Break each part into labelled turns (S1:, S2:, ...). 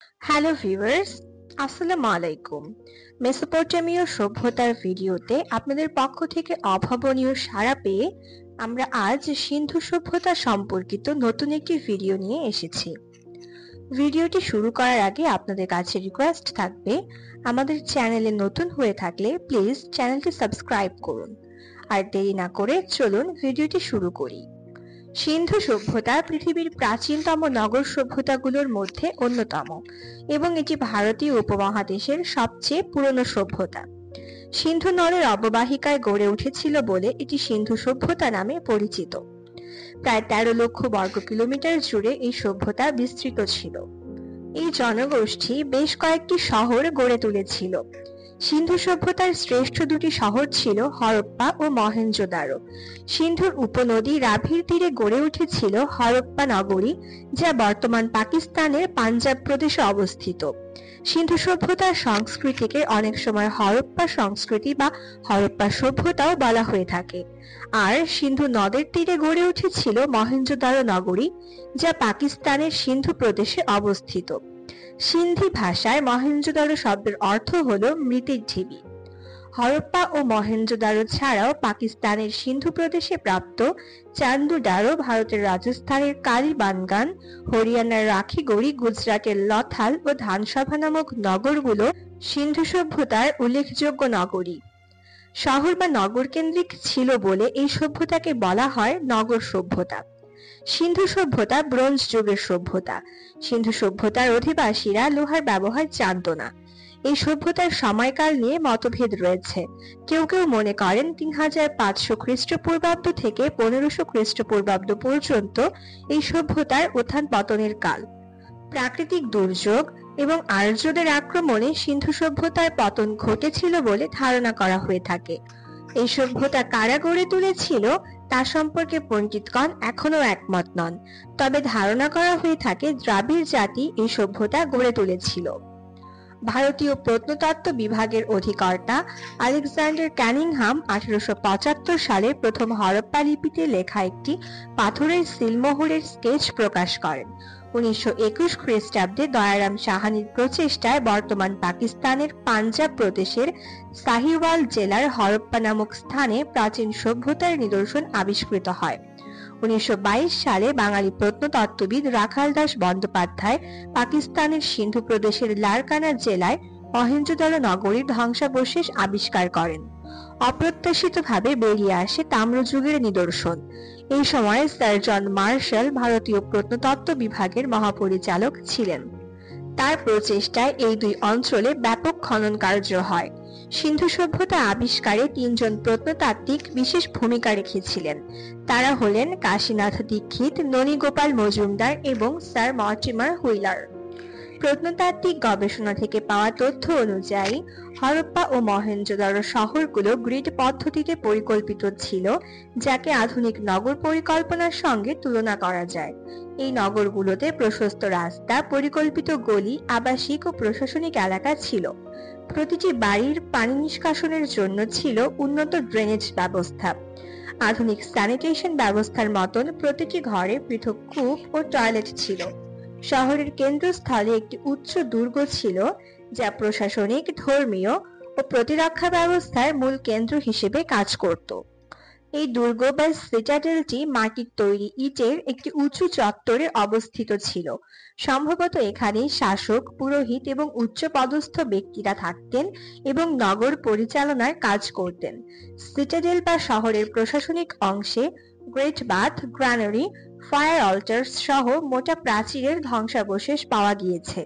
S1: Hello viewers, আসসালামু আলাইকুম। মেসোপটেমীয় সভ্যতার ভিডিওতে আপনাদের পক্ষ থেকে অভাবনীয় সাড়া পেয়ে আমরা আজ সিন্ধু সভ্যতা সম্পর্কিত নতুন একটি ভিডিও নিয়ে এসেছি। ভিডিওটি শুরু করার আগে আপনাদের কাছে রিকোয়েস্ট থাকবে, আমাদের চ্যানেলে নতুন হয়ে থাকলে প্লিজ চ্যানেলটি সাবস্ক্রাইব করুন। আর দেরি না করে চলুন ভিডিওটি শুরু করি। সিন্ধু সভ্যতা পৃথিবীর প্রাচীনতম নগর সভ্যতাগুলোর মধ্যে অন্যতম এবং এটি ভারতীয় উপমহাদেশের সবচেয়ে পুরনো সভ্যতা। সিন্ধু নদের অববাহিকায় গড়ে উঠেছিল বলে এটি সিন্ধু সভ্যতা নামে পরিচিত। প্রায় 13 লক্ষ বর্গ কিলোমিটার জুড়ে এই সভ্যতা বিস্তৃত ছিল। এই জনগোষ্ঠী বেশ কয়েকটি শহর গড়ে তুলেছিল। সিন্ধু সভ্যতার শ্রেষ্ঠ দুটি শহর ছিল হরপ্পা ও মহেঞ্জোদারো। সিন্ধুর উপনদী রাভির তীরে গড়ে উঠেছিল হরপ্পা নগরী, যা বর্তমান পাকিস্তানের পাঞ্জাব প্রদেশে অবস্থিত। সিন্ধু সভ্যতার সংস্কৃতিকে অনেক সময় হরপ্পা সংস্কৃতি বা হরপ্পা সভ্যতাও বলা হয়ে থাকে। আর সিন্ধু নদের তীরে গড়ে উঠেছিল মহেঞ্জোদারো নগরী, যা পাকিস্তানের সিন্ধু প্রদেশে অবস্থিত। সিন্ধি ভাষায় মহেঞ্জোদারো শব্দের অর্থ হলো মৃতের ঢিবি। হরপ্পা ও মহেঞ্জোদারো ছাড়াও পাকিস্তানের সিন্ধু প্রদেশে প্রাপ্ত চান্দুডারো, ভারতের রাজস্থানের কালীবানগান, হরিয়ানার রাখিগড়ি, গুজরাটের লথাল ও ধানসভা নামক নগরগুলো সিন্ধু সভ্যতার উল্লেখযোগ্য নগরী। শহর বা নগর কেন্দ্রিক ছিল বলে এই সভ্যতাকে বলা হয় নগর সভ্যতা। সিন্ধু সভ্যতা ব্রোঞ্জ যুগের সভ্যতা। সিন্ধু সভ্যতার অধিবাসীরা লোহার ব্যবহার জানত না। এই সভ্যতার সময়কাল নিয়ে মতভেদ রয়েছে। কেউ কেউ মনে করেন 3500 খ্রিস্টপূর্বাব্দ থেকে 1500 খ্রিস্টপূর্বাব্দ পর্যন্ত এই সভ্যতার উত্থান পতনের কাল। প্রাকৃতিক দুর্যোগ এবং আর্যদের আক্রমণে সিন্ধু সভ্যতার পতন ঘটেছিল বলে ধারণা করা হয়ে থাকে। এই সভ্যতা কারা গড়ে তুলেছিল তা সম্পর্কে পণ্ডিতগণ এখনো একমত নন, তবে ধারণা করা হয়ে থাকে দ্রাবিড় জাতি এই সভ্যতা গড়ে তুলেছিল। ভারতীয় প্রত্নতত্ত্ব বিভাগের অধিকর্তা আলেকজান্ডার ক্যানিংহাম 1875 সালে প্রথম হরপ্পা লিপিতে লেখা একটি পাথরের সিলমোহরের স্কেচ প্রকাশ করেন। 1921 খ্রিস্টাব্দে দয়ারাম সাহানির প্রচেষ্টায় বর্তমান পাকিস্তানের পাঞ্জাব প্রদেশের সাহিওয়াল জেলার হরপ্পা নামক স্থানে প্রাচীন সভ্যতার নিদর্শন আবিষ্কৃত হয়। 1922 সালে বাঙালি প্রত্নতত্ত্ববিদ রাখাল দাস বন্দ্যোপাধ্যায় পাকিস্তানের সিন্ধু প্রদেশের লারকানা জেলায় মহেঞ্জোদারো নগরীর ধ্বংসাবশেষ আবিষ্কার করেন। অপ্রত্যাশিতভাবে বেরিয়ে আসে তাম্রযুগের নিদর্শন। এই সময়ে স্যার জন মার্শাল ভারতীয় প্রত্নতত্ত্ব বিভাগের মহাপরিচালক ছিলেন। তার প্রচেষ্টায় এই দুই অঞ্চলে ব্যাপক খনন কার্য হয়। সিন্ধু সভ্যতা আবিষ্কারে 3 জন প্রত্নতাত্ত্বিক বিশেষ ভূমিকা রেখেছিলেন। তারা হলেন কাশীনাথ দীক্ষিত, ননীগোপাল মজুমদার এবং স্যার মর্টিমার হুইলার। প্রত্নতাত্ত্বিক গবেষণা থেকে পাওয়া তথ্য অনুযায়ী হরপ্পা ও মহেঞ্জোদারো শহরগুলো গ্রিড পদ্ধতিতে পরিকল্পিত ছিল, যাকে আধুনিক নগর পরিকল্পনার সঙ্গে তুলনা করা যায়। এই নগরগুলোতে প্রশস্ত রাস্তা, পরিকল্পিত গলি, আবাসিক ও প্রশাসনিক এলাকা ছিল। প্রতিটি বাড়ির পানি নিষ্কাশনের জন্য ছিল উন্নত ড্রেনেজ ব্যবস্থা। আধুনিক স্যানিটেশন ব্যবস্থার মতন প্রতিটি ঘরে পৃথক কূপ ও টয়লেট ছিল। শহরের কেন্দ্রস্থলে একটি উচ্চ দুর্গ ছিল, যা প্রশাসনিক, ধর্মীয় ও প্রতিরক্ষা ব্যবস্থার মূল কেন্দ্র হিসেবে কাজ করত। এই দুর্গ বা সিটাডেলটি মাটির তৈরি ইটের একটি উঁচু চত্বরে অবস্থিত ছিল। সম্ভবত এখানেই শাসক, পুরোহিত এবং উচ্চপদস্থ ব্যক্তিরা থাকতেন এবং নগর পরিচালনার কাজ করতেন। সিটাডেল বা শহরের প্রশাসনিক অংশে গ্রেট বাথ, গ্রানারি, ফায়ার অল্টার্স সহ মোটা প্রাচীরের ধ্বংসাবশেষ পাওয়া গিয়েছে।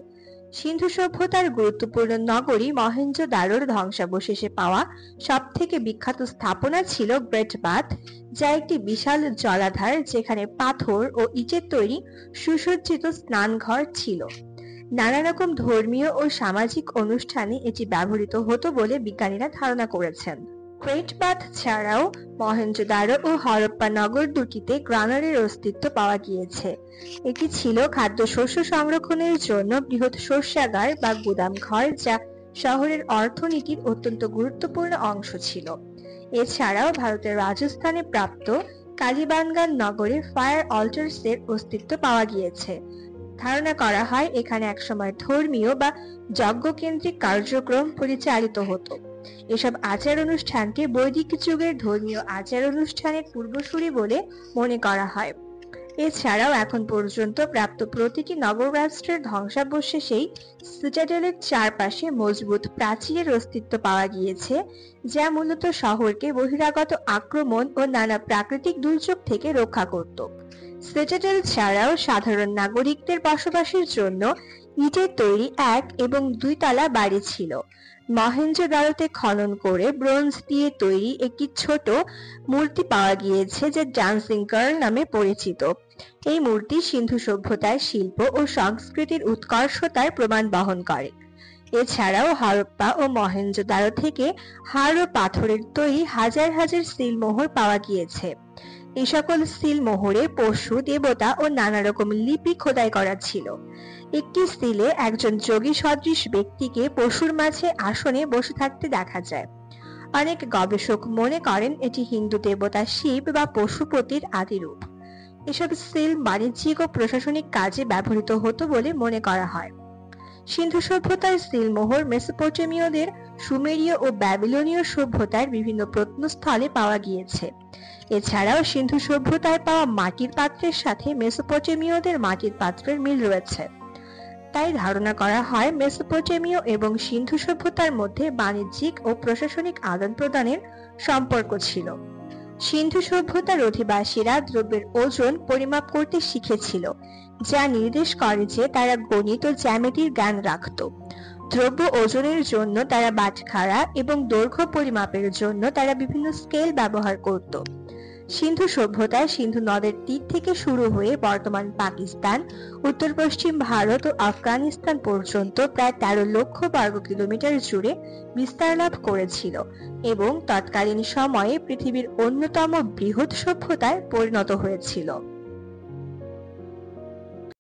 S1: সিন্ধু সভ্যতার গুরুত্বপূর্ণ নগরী মহেঞ্জোদারোর ধ্বংসাবশেষে পাওয়া সবথেকে বিখ্যাত স্থাপনা ছিল গ্রেট বাথ, যা একটি বিশাল জলাধার যেখানে পাথর ও ইটের তৈরি সুসজ্জিত স্নানঘর ছিল। নানা রকম ধর্মীয় ও সামাজিক অনুষ্ঠানে এটি ব্যবহৃত হতো বলে বিজ্ঞানীরা ধারণা করেছেন। গ্রেট বাথ ছাড়াও মহেঞ্জোদারো ও হরপ্পা নগর দুটিতে গ্রানারির অস্তিত্ব পাওয়া গিয়েছে। এটি ছিল খাদ্যশস্য সংরক্ষণের জন্য বৃহৎ শস্যাগার বা গুদাম ঘর, যা শহরের অর্থনীতির অত্যন্ত গুরুত্বপূর্ণ অংশ ছিল। এছাড়াও ভারতের রাজস্থানে প্রাপ্ত কালীবানগান নগরে ফায়ার অল্টার্সের অস্তিত্ব পাওয়া গিয়েছে। ধারণা করা হয় এখানে একসময় ধর্মীয় বা যজ্ঞকেন্দ্রিক কার্যক্রম পরিচালিত হতো। এসব আচার অনুষ্ঠানকে বৈদিক যুগের ধর্মীয় আচার অনুষ্ঠানের পূর্বসূরি বলে মনে করা হয়। এছাড়াও এখন পর্যন্ত প্রাপ্ত প্রতিটি নগররাষ্ট্রের ধ্বংসাবশেষেই সিটাডেলের চারপাশে মজবুত প্রাচীরের অস্তিত্ব পাওয়া গিয়েছে, যা মূলত শহরকে বহিরাগত আক্রমণ ও নানা প্রাকৃতিক দুর্যোগ থেকে রক্ষা করত। সিটাডেল ছাড়াও সাধারণ নাগরিকদের বসবাসের জন্য ইটের তৈরি 1 এবং 2 তলা বাড়ি ছিল। মহেঞ্জোদারোতে খনন করে ব্রোঞ্জ দিয়ে তৈরি একটি ছোট মূর্তি পাওয়া গিয়েছে, যা ডান্সিং গার্ল নামে পরিচিত। এই মূর্তি সিন্ধু সভ্যতার শিল্প ও সংস্কৃতির উৎকর্ষতার প্রমাণ বহন করে। এছাড়াও হরপ্পা ও মহেঞ্জোদারো থেকে হাড় ও পাথরের তৈরি হাজার হাজার সিলমোহর পাওয়া গিয়েছে। এই সকল সিলমোহরে পশু, দেবতা ও নানা রকম লিপি খোদাই করা ছিল। একটি সিলে একজন যোগী সদৃশ ব্যক্তিকে পশুর মাঝে আসনে বসে থাকতে দেখা যায়। অনেক গবেষক মনে করেন এটি হিন্দু দেবতা শিব বা পশুপতির আদিরূপ। এসব সিল বাণিজ্যিক ও প্রশাসনিক কাজে ব্যবহৃত হতো বলে মনে করা হয়। সিন্ধু সভ্যতার সিলমোহর মেসোপটেমীয়দের সুমেরীয় ও ব্যাবিলনীয় সভ্যতার বিভিন্ন প্রত্নস্থলে পাওয়া গিয়েছে। এছাড়াও সিন্ধু সভ্যতায় পাওয়া মাটির পাত্রের সাথে মেসোপটেমীয়দের মাটির পাত্রের মিল রয়েছে। তাই ধারণা করা হয় মেসোপটেমীয় এবং সিন্ধু সভ্যতার মধ্যে বাণিজ্যিক ও প্রশাসনিক আদান প্রদানের সম্পর্ক ছিল। সিন্ধু সভ্যতার অধিবাসীরা দ্রব্যের ওজন পরিমাপ করতে শিখেছিল, যা নির্দেশ করে যে তারা গণিত ও জ্যামিতির জ্ঞান রাখত। দ্রব্য ওজনের জন্য তারা বাটখারা এবং দৈর্ঘ্য পরিমাপের জন্য তারা বিভিন্ন স্কেল ব্যবহার করত। সিন্ধু সভ্যতায় সিন্ধু নদের তীর থেকে শুরু হয়ে বর্তমান পাকিস্তান, উত্তর পশ্চিম ভারত ও আফগানিস্তান পর্যন্ত প্রায় 13 লক্ষ বর্গ কিলোমিটার জুড়ে বিস্তার লাভ করেছিল এবং তৎকালীন সময়ে পৃথিবীর অন্যতম বৃহৎ সভ্যতায় পরিণত হয়েছিল।